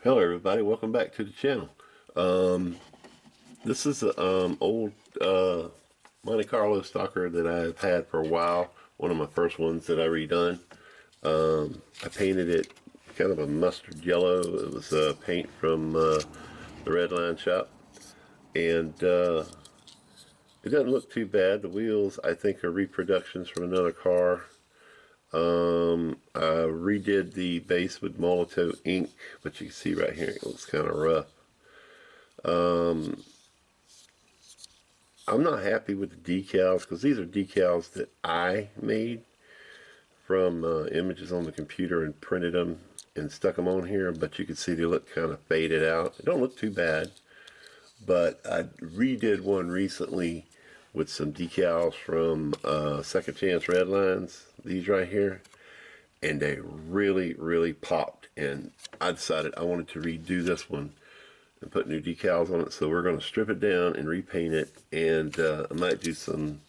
Hello everybody, welcome back to the channel. This is an old Monte Carlo stocker that I've had for a while. One of my first ones that I redone. I painted it kind of a mustard yellow. It was paint from the Redone shop. And it doesn't look too bad. The wheels I think are reproductions from another car. I redid the base with Monte ink, but you can see right here it looks kind of rough. I'm not happy with the decals because these are decals that I made from images on the computer and printed them and stuck them on here, but you can see they look kind of faded out. They don't look too bad, but I redid one recently with some decals from Second Chance Red Lines, these right here, and they really popped, and I decided I wanted to redo this one and put new decals on it. So we're going to strip it down and repaint it, and I might do some,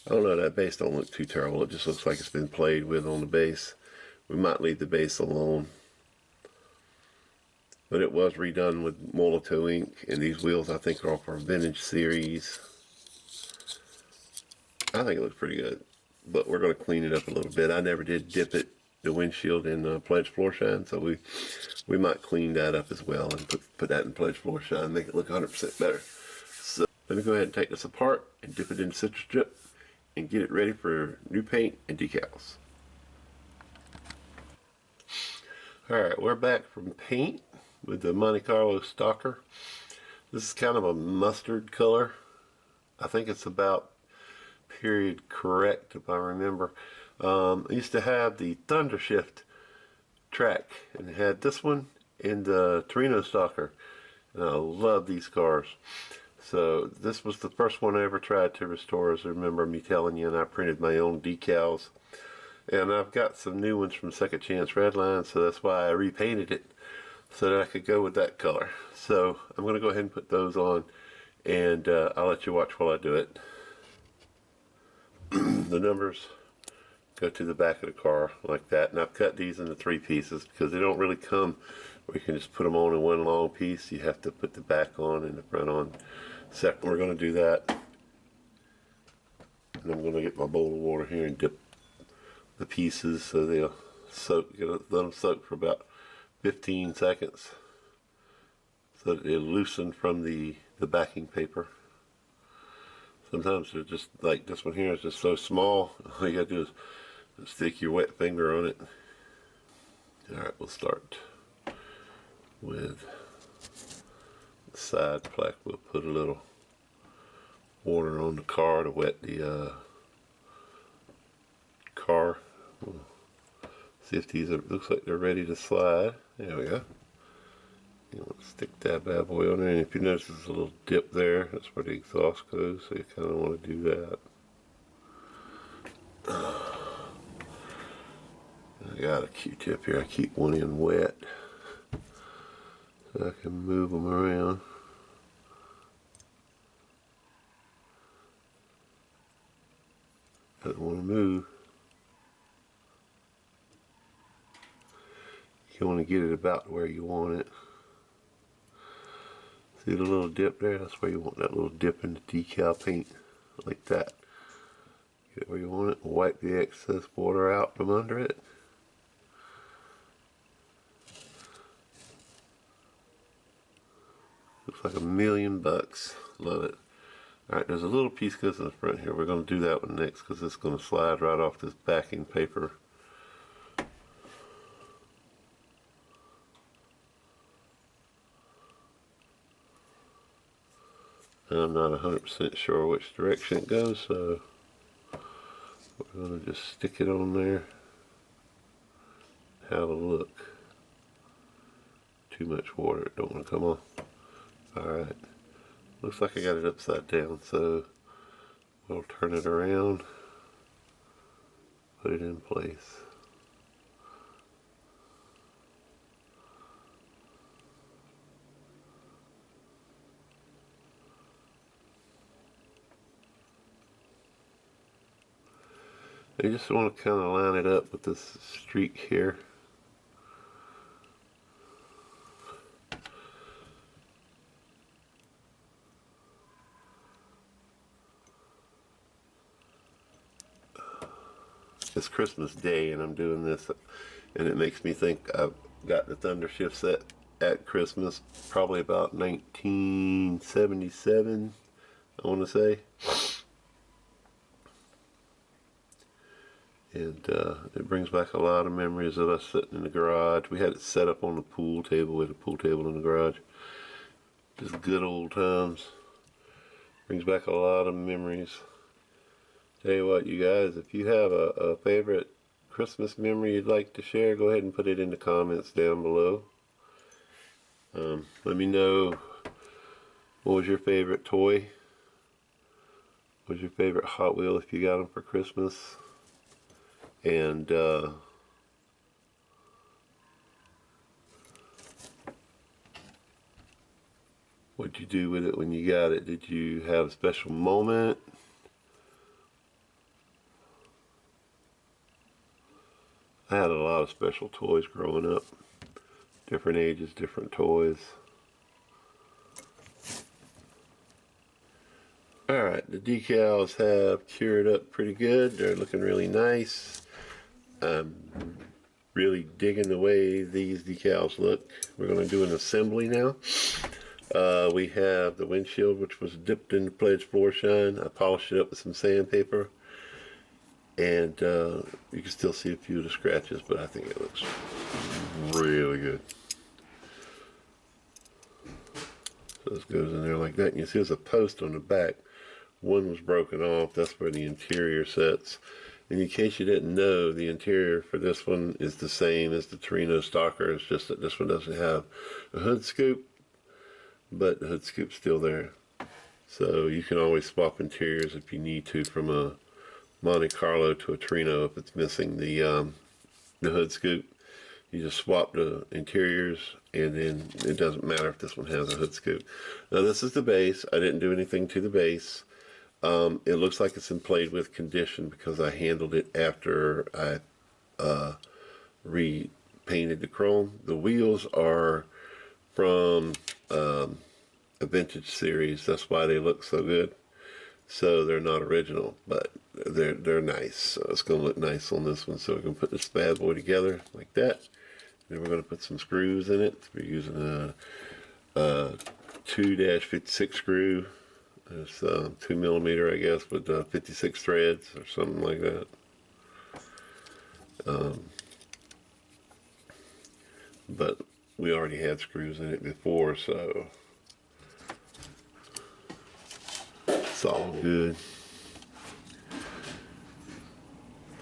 I don't know, that base don't look too terrible. It just looks like it's been played with on the base. We might leave the base alone, but it was redone with Molito ink, and these wheels I think are off our vintage series. I think it looks pretty good, but we're going to clean it up a little bit. I never did dip it, the windshield, in Pledge Floor Shine, so we might clean that up as well and put that in Pledge Floor Shine, make it look 100% better. So let me go ahead and take this apart and dip it in citrus strip and get it ready for new paint and decals. Alright, we're back from paint with the Monte Carlo stocker. This is kind of a mustard color. I think it's about period correct if I remember. I used to have the Thunder Shift track and it had this one and the Torino stocker, and I love these cars. So this was the first one I ever tried to restore, as I remember me telling you, and I printed my own decals, and I've got some new ones from Second Chance Redline, so that's why I repainted it so that I could go with that color. So I'm going to go ahead and put those on, and I'll let you watch while I do it. The numbers go to the back of the car like that, and I've cut these into 3 pieces because they don't really come where you can just put them on in one long piece. You have to put the back on and the front on separate. We're going to do that, and I'm going to get my bowl of water here and dip the pieces so they'll soak. Let them soak for about 15 seconds so that they'll loosen from the backing paper. Sometimes they're just like this one here is just so small, all you gotta do is stick your wet finger on it. Alright, we'll start with the side plaque. We'll put a little water on the car to wet the car. We'll see if these looks like they're ready to slide. There we go. You want to stick that bad boy on there, and if you notice there's a little dip there, that's where the exhaust goes, so you kind of want to do that. I got a Q-tip here. I keep one in wet so I can move them around. I don't want to move. You want to get it about where you want it. See the little dip there? That's where you want that little dip in the decal paint, like that. Get it where you want it, and wipe the excess water out from under it. Looks like $1,000,000. Love it. Alright, there's a little piece goes in the front here. We're going to do that one next because it's going to slide right off this backing paper. And I'm not 100% sure which direction it goes, so we're going to just stick it on there. Have a look. Too much water, it don't want to come off. Alright, looks like I got it upside down, so we'll turn it around, put it in place. You just want to kind of line it up with this streak here. it's Christmas Day and I'm doing this, and it makes me think I've got the Thunder Shift set at Christmas, probably about 1977, I want to say. And it brings back a lot of memories of us sitting in the garage. We had it set up on the pool table. We had a pool table in the garage. Just good old times. Brings back a lot of memories. Tell you what, you guys, if you have a favorite Christmas memory you'd like to share, go ahead and put it in the comments down below. Let me know, what was your favorite toy? What was your favorite Hot Wheel if you got them for Christmas? And what'd you do with it when you got it? Did you have a special moment? I had a lot of special toys growing up. Different ages, different toys. Alright, the decals have cured up pretty good. They're looking really nice. I'm really digging the way these decals look. We're going to do an assembly now. We have the windshield, which was dipped in pledge floor shine. I polished it up with some sandpaper, and you can still see a few of the scratches, but I think it looks really good. So this goes in there like that, and you see there's a post on the back. One was broken off. That's where the interior sits. And in case you didn't know, the interior for this one is the same as the Torino Stalker. It's just that this one doesn't have a hood scoop, but the hood scoop's still there. So you can always swap interiors if you need to, from a Monte Carlo to a Torino if it's missing the hood scoop. You just swap the interiors, and then it doesn't matter if this one has a hood scoop. Now this is the base. I didn't do anything to the base. It looks like it's in played with condition because I handled it after I repainted the chrome. The wheels are from a vintage series. That's why they look so good. So they're not original, but they're nice. So it's going to look nice on this one. So we can put this bad boy together like that. Then we're going to put some screws in it. We're using a 2-56 screw. It's 2mm, I guess, with 56 threads or something like that. But we already had screws in it before, so it's all good.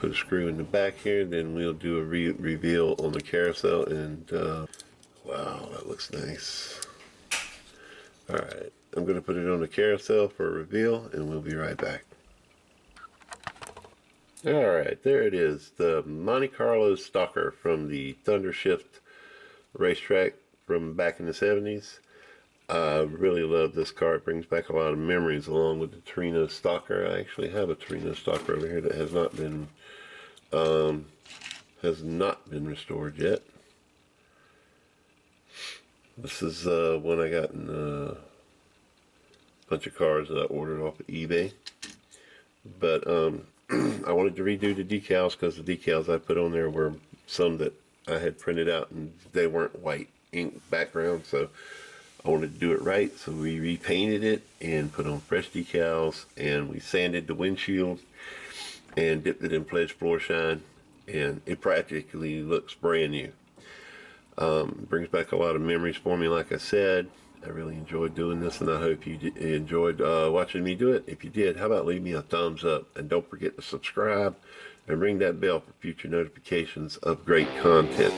Put a screw in the back here, then we'll do a reveal on the carousel, and wow, that looks nice. Alright, I'm going to put it on the carousel for a reveal, and we'll be right back. Alright, there it is, the Monte Carlo Stalker from the Thunder Shift racetrack from back in the 70s. I really love this car. It brings back a lot of memories along with the Torino Stalker. I actually have a Torino Stalker over here that has not been restored yet. This is one I got in a bunch of cars that I ordered off of eBay. But I wanted to redo the decals because the decals I put on there were some that I had printed out and they weren't white ink background, so I wanted to do it right. So we repainted it and put on fresh decals, and we sanded the windshield and dipped it in pledge floor shine, and it practically looks brand new. Brings back a lot of memories for me. Like I said, I really enjoyed doing this, and I hope you enjoyed watching me do it. If you did, how about leave me a thumbs up, and don't forget to subscribe and ring that bell for future notifications of great content.